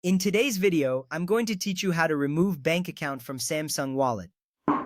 In today's video, I'm going to teach you how to remove bank account from Samsung Wallet.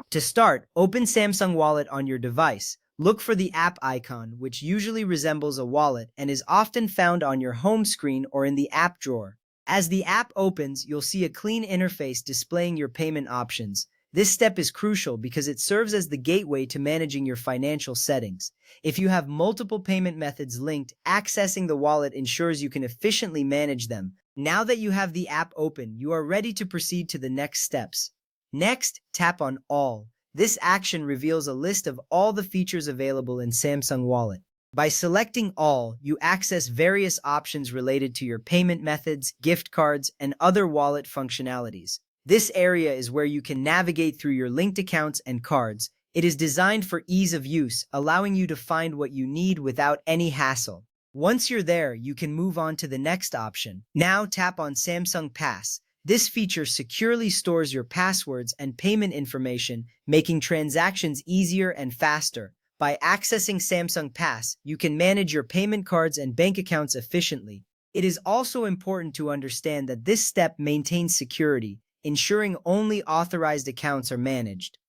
To start, open Samsung Wallet on your device. Look for the app icon, which usually resembles a wallet and is often found on your home screen or in the app drawer. As the app opens, you'll see a clean interface displaying your payment options. This step is crucial because it serves as the gateway to managing your financial settings. If you have multiple payment methods linked, accessing the wallet ensures you can efficiently manage them. Now that you have the app open, you are ready to proceed to the next steps. Next, tap on All. This action reveals a list of all the features available in Samsung Wallet. By selecting All, you access various options related to your payment methods, gift cards, and other wallet functionalities. This area is where you can navigate through your linked accounts and cards. It is designed for ease of use, allowing you to find what you need without any hassle. Once you're there, you can move on to the next option. Now tap on Samsung Pass. This feature securely stores your passwords and payment information, making transactions easier and faster. By accessing Samsung Pass, you can manage your payment cards and bank accounts efficiently. It is also important to understand that this step maintains security, ensuring only authorized accounts are managed.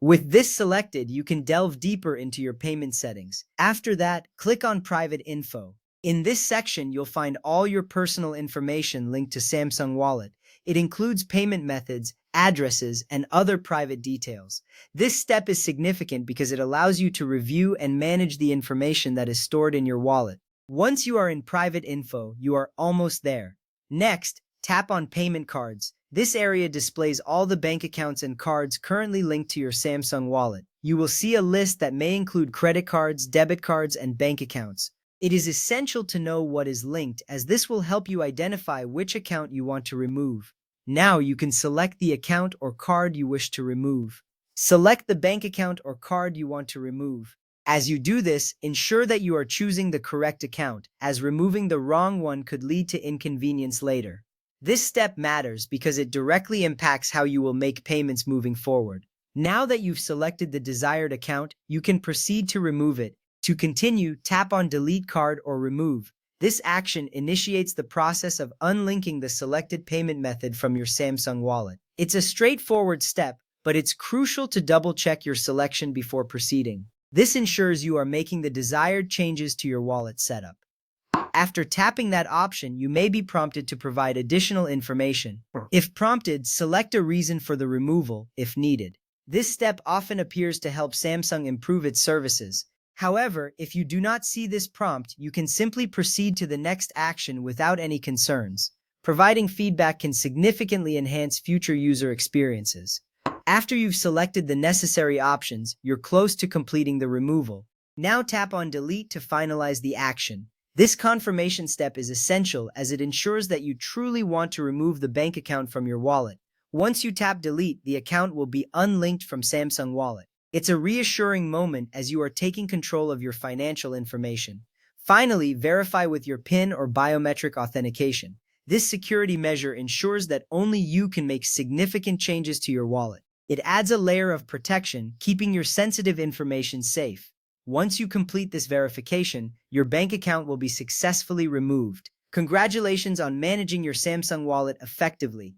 With this selected, you can delve deeper into your payment settings. After that, click on Private Info. In this section, you'll find all your personal information linked to Samsung Wallet. It includes payment methods, addresses, and other private details. This step is significant because it allows you to review and manage the information that is stored in your wallet. Once you are in Private Info, you are almost there. Next, tap on Payment Cards. This area displays all the bank accounts and cards currently linked to your Samsung Wallet. You will see a list that may include credit cards, debit cards, and bank accounts. It is essential to know what is linked, as this will help you identify which account you want to remove. Now you can select the account or card you wish to remove. Select the bank account or card you want to remove. As you do this, ensure that you are choosing the correct account, as removing the wrong one could lead to inconvenience later. This step matters because it directly impacts how you will make payments moving forward. Now that you've selected the desired account, you can proceed to remove it. To continue, tap on Delete Card or Remove. This action initiates the process of unlinking the selected payment method from your Samsung Wallet. It's a straightforward step, but it's crucial to double-check your selection before proceeding. This ensures you are making the desired changes to your wallet setup. After tapping that option, you may be prompted to provide additional information. If prompted, select a reason for the removal, if needed. This step often appears to help Samsung improve its services. However, if you do not see this prompt, you can simply proceed to the next action without any concerns. Providing feedback can significantly enhance future user experiences. After you've selected the necessary options, you're close to completing the removal. Now tap on Delete to finalize the action. This confirmation step is essential as it ensures that you truly want to remove the bank account from your wallet. Once you tap Delete, the account will be unlinked from Samsung Wallet. It's a reassuring moment as you are taking control of your financial information. Finally, verify with your PIN or biometric authentication. This security measure ensures that only you can make significant changes to your wallet. It adds a layer of protection, keeping your sensitive information safe. Once you complete this verification, your bank account will be successfully removed. Congratulations on managing your Samsung Wallet effectively.